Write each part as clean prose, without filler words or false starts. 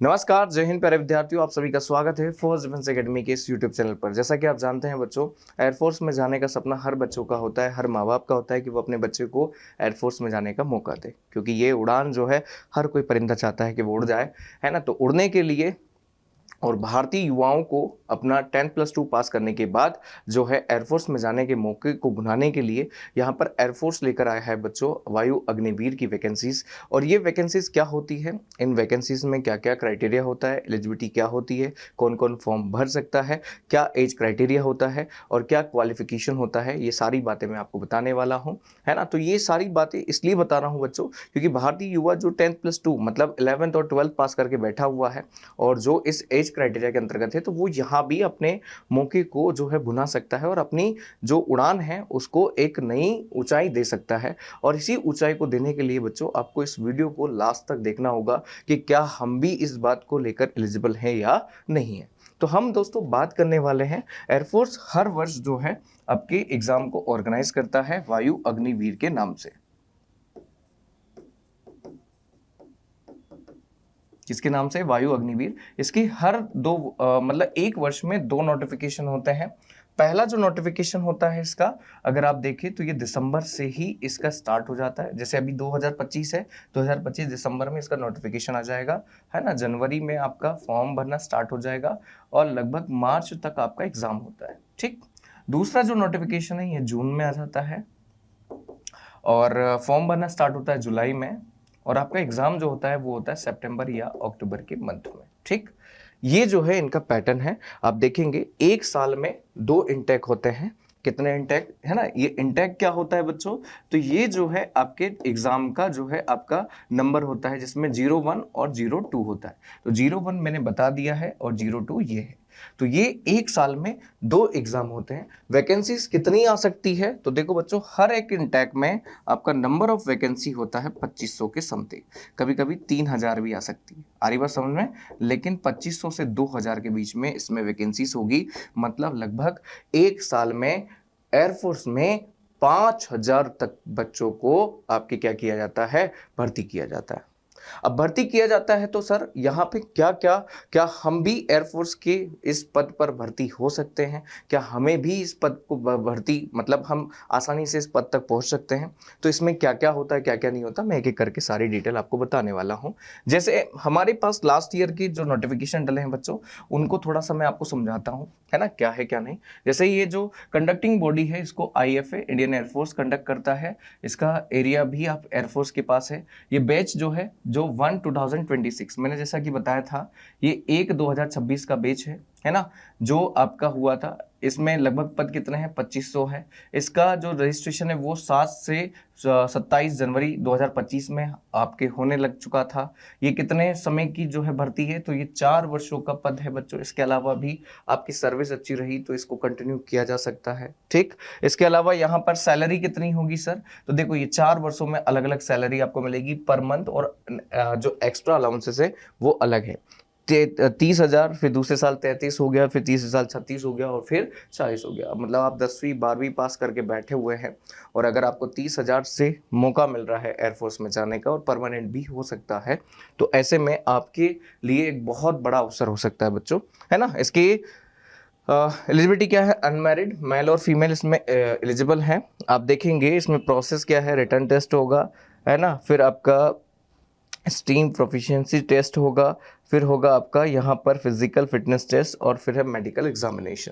नमस्कार, जय हिंद प्यारे विद्यार्थियों, आप सभी का स्वागत है फोर्स डिफेंस एकेडमी के इस यूट्यूब चैनल पर। जैसा कि आप जानते हैं बच्चों, एयरफोर्स में जाने का सपना हर बच्चों का होता है, हर माँ बाप का होता है कि वो अपने बच्चे को एयरफोर्स में जाने का मौका दे, क्योंकि ये उड़ान जो है हर कोई परिंदा चाहता है कि वो उड़ जाए, है ना। तो उड़ने के लिए और भारतीय युवाओं को अपना 10+2 पास करने के बाद जो है एयरफोर्स में जाने के मौके को भुनाने के लिए यहाँ पर एयरफोर्स लेकर आया है बच्चों वायु अग्निवीर की वैकेंसीज। और ये वैकेंसीज क्या होती है, इन वैकेंसीज में क्या क्या क्राइटेरिया होता है, एलिजिबिलिटी क्या होती है, कौन कौन फॉर्म भर सकता है, क्या एज क्राइटेरिया होता है और क्या क्वालिफिकेशन होता है, ये सारी बातें मैं आपको बताने वाला हूँ, है ना। तो ये सारी बातें इसलिए बता रहा हूँ बच्चों, क्योंकि भारतीय युवा जो 10+2 मतलब 11th और 12th पास करके बैठा हुआ है और जो इस एज क्राइटेरिया के अंतर्गत है, तो वो यहाँ भी अपने मौके को जो है भुना सकता है और अपनी जो उड़ान है उसको एक नई ऊंचाई दे सकता है। और इसी ऊंचाई को देने के लिए बच्चों आपको इस वीडियो को लास्ट तक देखना होगा कि क्या हम भी इस बात को लेकर एलिजिबल हैं या नहीं है। तो हम दोस्तों बात करने वाले हैं, एयरफोर्स हर वर्ष जो है आपके एग्जाम को ऑर्गेनाइज करता है वायु अग्निवीर के नाम से। किसके नाम से? वायु अग्निवीर। इसकी हर मतलब एक वर्ष में 2 नोटिफिकेशन होते हैं। पहला जो नोटिफिकेशन होता है इसका, अगर आप देखें तो ये दिसंबर से ही इसका स्टार्ट हो जाता है। जैसे अभी 2025 है, 2025 दिसंबर में इसका नोटिफिकेशन आ जाएगा, है ना। जनवरी में आपका फॉर्म भरना स्टार्ट हो जाएगा और लगभग मार्च तक आपका एग्जाम होता है, ठीक। दूसरा जो नोटिफिकेशन है ये जून में आ जाता है और फॉर्म भरना स्टार्ट होता है जुलाई में और आपका एग्जाम जो होता है वो होता है सितंबर या अक्टूबर के मंथ में, ठीक। ये जो है इनका पैटर्न है। आप देखेंगे एक साल में 2 इंटेक होते हैं। कितने इंटेक है ना, ये इंटेक क्या होता है बच्चों, तो ये जो है आपके एग्जाम का जो है आपका नंबर होता है, जिसमें 01 और 02 होता है। तो 01 मैंने बता दिया है और 02 ये है। तो ये एक साल में 2 एग्जाम होते हैं। वैकेंसीज कितनी आ सकती है, तो देखो बच्चों, हर एक इंटेक में आपका नंबर ऑफ वैकेंसी होता है 2500 के समथिंग, कभी कभी 3000 भी आ सकती है, आ रही बात समझ में। लेकिन 2500 से 2000 के बीच में इसमें वैकेंसीज होगी। मतलब लगभग एक साल में एयरफोर्स में 5000 तक बच्चों को आपके क्या किया जाता है, भर्ती किया जाता है। अब भर्ती किया जाता है तो सर यहाँ पे क्या क्या, क्या हम भी एयरफोर्स के इस पद पर भर्ती हो सकते हैं? क्या हमें भी इस पद को भर्ती मतलब हम आसानी से इस पद तक पहुंच सकते हैं? तो इसमें क्या क्या होता है, क्या क्या नहीं होता, मैं एक एक करके सारी डिटेल आपको बताने वाला हूं। जैसे हमारे पास लास्ट ईयर की जो नोटिफिकेशन डले हैं बच्चों, उनको थोड़ा सा मैं आपको समझाता हूँ, है ना, क्या है क्या नहीं। जैसे ये जो कंडक्टिंग बॉडी है इसको IFA इंडियन एयरफोर्स कंडक्ट करता है। इसका एरिया भी आप एयरफोर्स के पास है। ये बैच जो है जो 1/2026 मैंने जैसा कि बताया था, ये 1/2026 का बैच है ना, जो आपका हुआ था। इसमें लगभग पद कितने हैं, 2500 है। इसका जो रजिस्ट्रेशन है वो 7 से 27 जनवरी 2025 में आपके होने लग चुका था। ये कितने समय की जो है भर्ती है, तो ये 4 वर्षों का पद है बच्चों। इसके अलावा भी आपकी सर्विस अच्छी रही तो इसको कंटिन्यू किया जा सकता है, ठीक। इसके अलावा यहाँ पर सैलरी कितनी होगी सर, तो देखो ये 4 वर्षों में अलग अलग सैलरी आपको मिलेगी पर मंथ, और जो एक्स्ट्रा अलाउंसेस है वो अलग है। 30,000, फिर दूसरे साल 33 हो गया, फिर तीसरे साल 36 हो गया और फिर 40 हो गया। मतलब आप 10वीं 12वीं पास करके बैठे हुए हैं और अगर आपको 30,000 से मौका मिल रहा है एयरफोर्स में जाने का और परमानेंट भी हो सकता है, तो ऐसे में आपके लिए एक बहुत बड़ा अवसर हो सकता है बच्चों, है ना। इसकी एलिजिबिलिटी क्या है, अनमैरिड मेल और फीमेल इसमें एलिजिबल हैं। आप देखेंगे इसमें प्रोसेस क्या है, रिटर्न टेस्ट होगा, है ना, फिर आपका स्टीम प्रोफिशिएंसी टेस्ट होगा, फिर होगा आपका यहाँ पर फिजिकल फिटनेस टेस्ट और फिर है मेडिकल एग्जामिनेशन।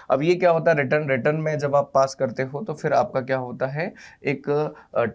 अब ये क्या होता है, रिटर्न में जब आप पास करते हो तो फिर आपका क्या होता है, एक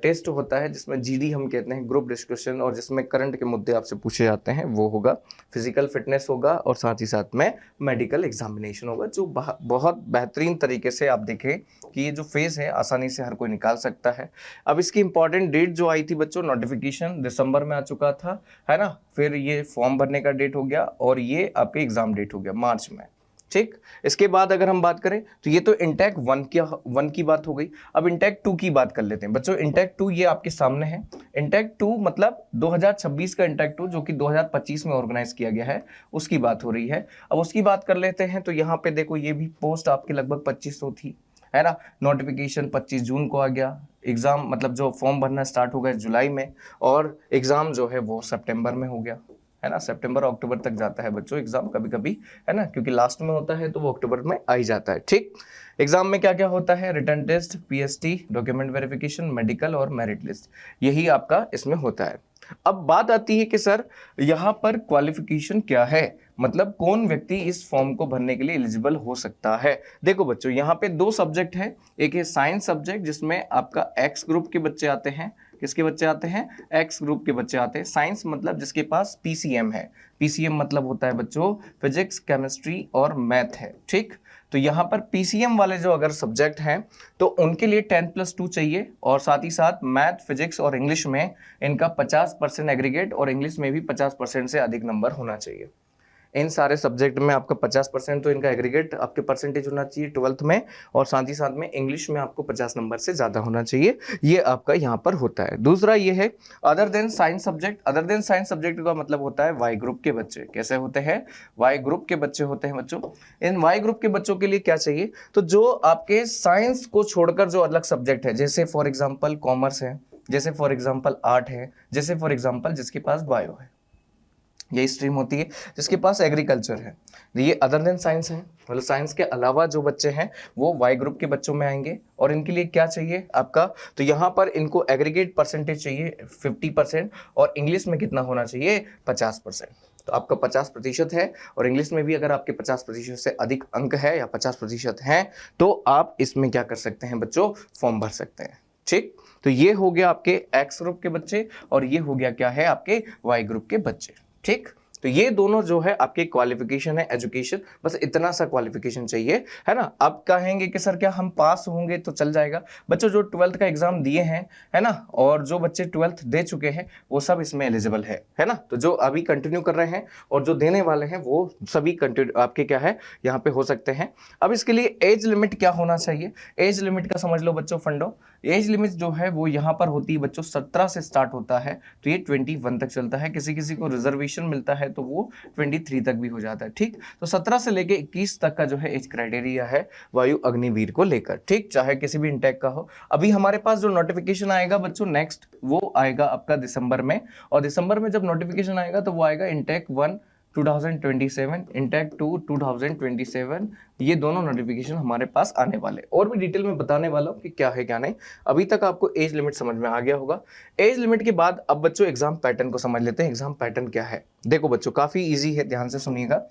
टेस्ट होता है जिसमें GD हम कहते हैं, ग्रुप डिस्कशन, और जिसमें करंट के मुद्दे आपसे पूछे जाते हैं, वो होगा। फिजिकल फिटनेस होगा और साथ ही साथ में मेडिकल एग्जामिनेशन होगा, जो बहुत बेहतरीन तरीके से आप देखें कि ये जो फेज है आसानी से हर कोई निकाल सकता है। अब इसकी इंपॉर्टेंट डेट जो आई थी बच्चों, नोटिफिकेशन दिसंबर में आ चुका था, है ना। फिर ये फॉर्म भरने का डेट हो गया और ये आपके एग्जाम डेट हो गया मार्च में, ठीक। इसके बाद अगर हम बात करें तो ये तो इंटेक 1 की बात हो गई। अब इंटेक 2 की बात कर लेते हैं बच्चों। इंटेक 2 ये आपके सामने है। इंटेक 2 मतलब 2026 का इंटेक 2 जो कि 2025 में ऑर्गेनाइज किया गया है, उसकी बात हो रही है। अब उसकी बात कर लेते हैं तो यहाँ पे देखो ये भी पोस्ट आपकी लगभग 2500 थी, है ना। नोटिफिकेशन 25 जून को आ गया। एग्जाम मतलब जो फॉर्म भरना स्टार्ट हो गया जुलाई में और एग्जाम जो है वो सितंबर में हो गया, है ना, सितंबर अक्टूबर तक जाता है बच्चों एग्जाम कभी कभी, है ना, क्योंकि लास्ट में होता है तो वो अक्टूबर में आ ही जाता है। ठीक, एग्जाम में क्या क्या होता है, written test, PST, document verification, medical और मेरिट लिस्ट, यही आपका इसमें होता है। अब बात आती है कि सर यहाँ पर क्वालिफिकेशन क्या है, मतलब कौन व्यक्ति इस फॉर्म को भरने के लिए एलिजिबल हो सकता है। देखो बच्चों यहाँ पे दो सब्जेक्ट है, एक है साइंस सब्जेक्ट जिसमें आपका एक्स ग्रुप के बच्चे आते हैं, किसके बच्चे आते हैं, एक्स ग्रुप के बच्चे आते हैं। साइंस मतलब जिसके पास पीसीएम है, पीसीएम मतलब होता है बच्चों फिजिक्स, केमिस्ट्री और मैथ है। ठीक, तो यहाँ पर पीसीएम वाले जो अगर सब्जेक्ट हैं तो उनके लिए 10+2 चाहिए, और साथ ही साथ मैथ, फिजिक्स और इंग्लिश में इनका 50% एग्रीगेट, और इंग्लिश में भी 50% से अधिक नंबर होना चाहिए। इन सारे सब्जेक्ट में आपका 50% तो इनका एग्रीगेट आपके परसेंटेज होना चाहिए 12th में, और साथ ही साथ में इंग्लिश में आपको 50 नंबर से ज़्यादा होना चाहिए, ये आपका यहाँ पर होता है। दूसरा ये है other than science subject. Other than science subject का मतलब होता है वाई ग्रुप के बच्चे। कैसे होते हैं, वाई ग्रुप के बच्चे होते हैं बच्चों। इन वाई ग्रुप के बच्चों के लिए क्या चाहिए, तो जो आपके साइंस को छोड़कर जो अलग सब्जेक्ट है, जैसे फॉर एग्जाम्पल कॉमर्स है, जैसे फॉर एग्जाम्पल आर्ट है, जैसे फॉर एग्जाम्पल जिसके पास बायो है, यही स्ट्रीम होती है, जिसके पास एग्रीकल्चर है, ये अदर देन साइंस है। मतलब साइंस के अलावा जो बच्चे हैं वो वाई ग्रुप के बच्चों में आएंगे, और इनके लिए क्या चाहिए आपका, तो यहाँ पर इनको एग्रीगेट परसेंटेज चाहिए 50%, और इंग्लिश में कितना होना चाहिए 50%। तो आपका 50% है, और इंग्लिश में भी अगर आपके 50% से अधिक अंक है या 50% हैं तो आप इसमें क्या कर सकते हैं बच्चों, फॉर्म भर सकते हैं। ठीक, तो ये हो गया आपके एक्स ग्रुप के बच्चे, और ये हो गया क्या है आपके वाई ग्रुप के बच्चे। ठीक, तो ये दोनों जो है आपके क्वालिफिकेशन है, एजुकेशन, बस इतना सा क्वालिफिकेशन चाहिए, है ना। आप कहेंगे कि सर क्या हम पास होंगे तो चल जाएगा, बच्चों जो 12th का एग्जाम दिए हैं, है ना, और जो बच्चे 12th दे चुके हैं वो सब इसमें एलिजिबल है ना। तो जो अभी कंटिन्यू कर रहे हैं और जो देने वाले हैं वो सभी कंटिन्यू आपके क्या है यहाँ पे हो सकते हैं। अब इसके लिए एज लिमिट क्या होना चाहिए, एज लिमिट का समझ लो बच्चों फंडो। एज लिमिट जो है वो यहाँ पर होती है बच्चों 17 से स्टार्ट होता है, तो ये 21 तक चलता है। किसी किसी को रिजर्वेशन मिलता है तो वो 23 तक भी हो जाता है। ठीक, तो 17 से लेके 21 तक का जो है एज क्राइटेरिया है वायु अग्निवीर को लेकर। ठीक, चाहे किसी भी इंटेक का हो। अभी हमारे पास जो नोटिफिकेशन आएगा बच्चों नेक्स्ट, वो आएगा आपका दिसंबर में, और दिसंबर में जब नोटिफिकेशन आएगा तो वो आएगा इंटेक 1 2027, इंटेक 2 2027, ये दोनों नोटिफिकेशन हमारे पास आने वाले। और भी डिटेल में बताने वाला हूँ कि क्या है क्या नहीं। अभी तक आपको एज लिमिट समझ में आ गया होगा। एज लिमिट के बाद अब बच्चों एग्जाम पैटर्न को समझ लेते हैं। एग्जाम पैटर्न क्या है, देखो बच्चों काफी इजी है, ध्यान से सुनिएगा,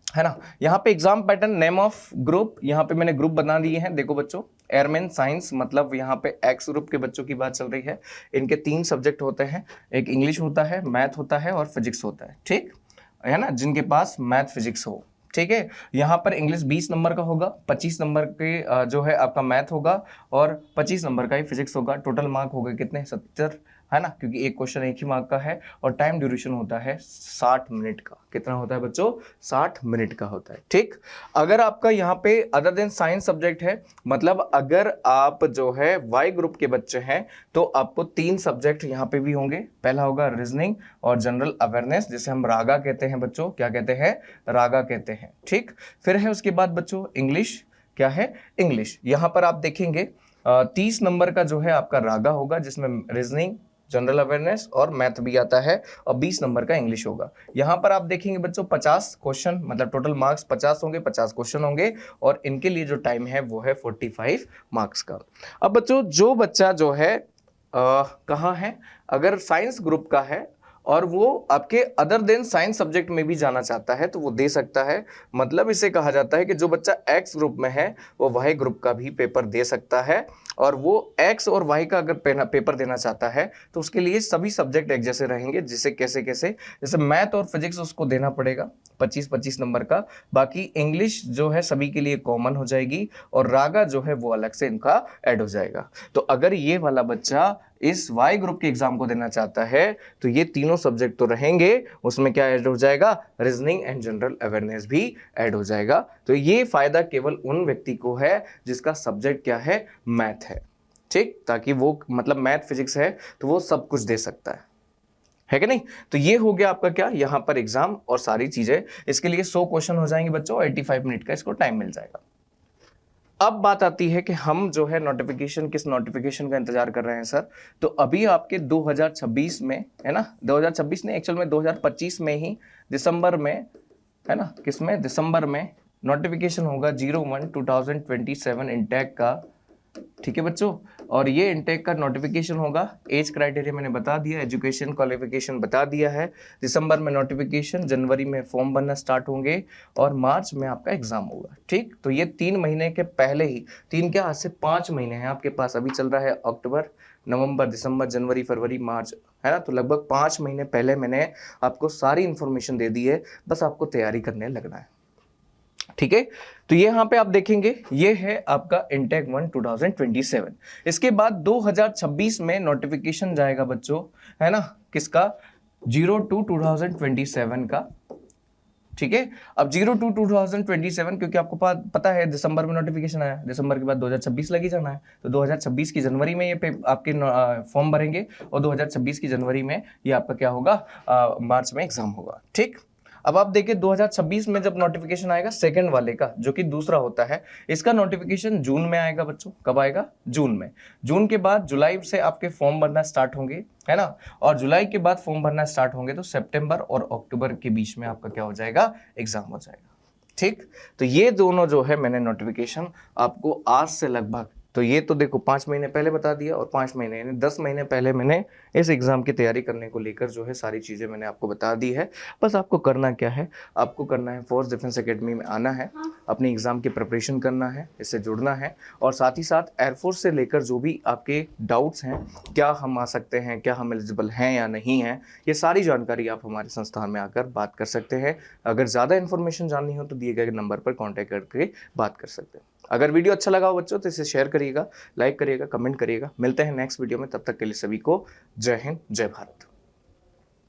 है ना। यहाँ पे exam pattern, name of group, यहाँ पे मैंने ग्रुप बना दिए हैं। देखो बच्चों एयरमैन साइंस मतलब यहाँ पे एक्स ग्रुप के बच्चों की बात चल रही है। इनके 3 सब्जेक्ट होते हैं, एक इंग्लिश होता है, मैथ होता है और फिजिक्स होता है। ठीक है ना, जिनके पास मैथ फिजिक्स हो। ठीक है, यहाँ पर इंग्लिश 20 नंबर का होगा, 25 नंबर के जो है आपका मैथ होगा, और 25 नंबर का ही फिजिक्स होगा। टोटल मार्क होगा कितने, 70, है ना, क्योंकि एक क्वेश्चन एक ही मार्क का है, और टाइम ड्यूरेशन होता है 60 मिनट का। कितना होता है बच्चों, 60 मिनट का होता है। ठीक, अगर आपका यहाँ पे अदर देन साइंस सब्जेक्ट है, मतलब अगर आप जो है वाई ग्रुप के बच्चे हैं तो आपको 3 सब्जेक्ट यहाँ पे भी होंगे। पहला होगा रीजनिंग और जनरल अवेयरनेस, जिसे हम रागा कहते हैं बच्चों, क्या कहते हैं, रागा कहते हैं। ठीक, फिर है उसके बाद बच्चों इंग्लिश, क्या है, इंग्लिश। यहाँ पर आप देखेंगे 30 नंबर का जो है आपका रागा होगा, जिसमें रीजनिंग, जनरल अवेयरनेस और मैथ भी आता है, और 20 नंबर का इंग्लिश होगा। यहाँ पर आप देखेंगे बच्चों 50 क्वेश्चन, मतलब टोटल मार्क्स 50 होंगे, 50 क्वेश्चन होंगे, और इनके लिए जो टाइम है वो है 45 मार्क्स का। अब बच्चों जो बच्चा जो है कहाँ है, अगर साइंस ग्रुप का है और वो आपके अदर देन साइंस सब्जेक्ट में भी जाना चाहता है तो वो दे सकता है। मतलब इसे कहा जाता है कि जो बच्चा एक्स ग्रुप में है वो वाई ग्रुप का भी पेपर दे सकता है, और वो एक्स और वाई का अगर पेपर देना चाहता है तो उसके लिए सभी सब्जेक्ट एक जैसे रहेंगे। जिसे कैसे कैसे, जैसे मैथ और फिजिक्स उसको देना पड़ेगा 25-25 नंबर का। बाकी इंग्लिश जो है सभी के लिए कॉमन हो जाएगी, और रागा जो है वो अलग से इनका ऐड हो जाएगा। तो अगर ये वाला बच्चा इस वाई ग्रुप के एग्जाम को देना चाहता है तो ये तीनों सब्जेक्ट तो रहेंगे, उसमें क्या ऐड हो जाएगा, रीजनिंग एंड जनरल अवेयरनेस भी ऐड हो जाएगा। तो ये फायदा केवल उन व्यक्ति को है जिसका सब्जेक्ट क्या है, मैथ है। ठीक, ताकि वो मतलब मैथ फिजिक्स है तो वो सब कुछ दे सकता है कि नहीं। तो ये हो गया आपका क्या, यहाँ पर एग्जाम और सारी चीजें। इसके लिए 100 क्वेश्चन हो जाएंगे बच्चों, 85 मिनट का इसको टाइम मिल जाएगा। अब बात आती है कि हम जो है नोटिफिकेशन, किस नोटिफिकेशन का इंतजार कर रहे हैं सर। तो अभी आपके 2026 में, है ना, 2026 ने एक्चुअल में 2025 में ही दिसंबर में, है ना, किसमें, दिसंबर में नोटिफिकेशन होगा 01/2027 इंटेक का, ठीक है बच्चों। और ये इंटेक का नोटिफिकेशन होगा, एज क्राइटेरिया मैंने बता दिया, एजुकेशन क्वालिफिकेशन बता दिया है। दिसंबर में नोटिफिकेशन, जनवरी में फॉर्म भरना स्टार्ट होंगे और मार्च में आपका एग्जाम होगा, ठीक। तो ये 3 महीने के पहले ही, 3 क्या, आज से 5 महीने हैं आपके पास। अभी चल रहा है अक्टूबर, नवंबर, दिसंबर, जनवरी, फरवरी, मार्च, है ना। तो लगभग 5 महीने पहले मैंने आपको सारी इंफॉर्मेशन दे दी है, बस आपको तैयारी करने लगना है, ठीक है। तो ये यहां पे आप देखेंगे, ये है आपका इंटेक 1 2027। इसके बाद 2026 में नोटिफिकेशन जाएगा बच्चों, है ना, किसका, 02/2027 का, ठीक है। अब 02/2027, क्योंकि आपको पता है दिसंबर में नोटिफिकेशन आया, दिसंबर के बाद 2026 लगी जाना है, तो 2026 की जनवरी में ये आपके फॉर्म भरेंगे और 2026 की जनवरी में ये आपका क्या होगा, मार्च में एग्जाम होगा, ठीक। अब आप देखिए 2026 में जब नोटिफिकेशन आएगा सेकंड वाले का, जो कि दूसरा होता है, इसका नोटिफिकेशन जून में आएगा बच्चों। कब आएगा, जून में। जून के बाद जुलाई से आपके फॉर्म भरना स्टार्ट होंगे, है ना, और जुलाई के बाद फॉर्म भरना स्टार्ट होंगे तो सितंबर और अक्टूबर के बीच में आपका क्या हो जाएगा, एग्जाम हो जाएगा, ठीक। तो ये दोनों जो है मैंने नोटिफिकेशन आपको आज से लगभग, तो ये तो देखो 5 महीने पहले बता दिया, और 5 महीने यानी 10 महीने पहले मैंने इस एग्जाम की तैयारी करने को लेकर जो है सारी चीज़ें मैंने आपको बता दी है। बस आपको करना क्या है, आपको करना है फोर्स डिफेंस एकेडमी में आना है, अपनी एग्जाम की प्रिपरेशन करना है, इससे जुड़ना है, और साथ ही साथ एयरफोर्स से लेकर जो भी आपके डाउट्स हैं, क्या हम आ सकते हैं, क्या हम एलिजिबल हैं या नहीं हैं, ये सारी जानकारी आप हमारे संस्थान में आकर बात कर सकते हैं। अगर ज़्यादा इन्फॉर्मेशन जाननी हो तो दिए गए नंबर पर कॉन्टैक्ट करके बात कर सकते हैं। अगर वीडियो अच्छा लगा हो बच्चों तो इसे शेयर करिएगा, लाइक करिएगा, कमेंट करिएगा। मिलते हैं नेक्स्ट वीडियो में, तब तक के लिए सभी को जय हिंद, जय भारत।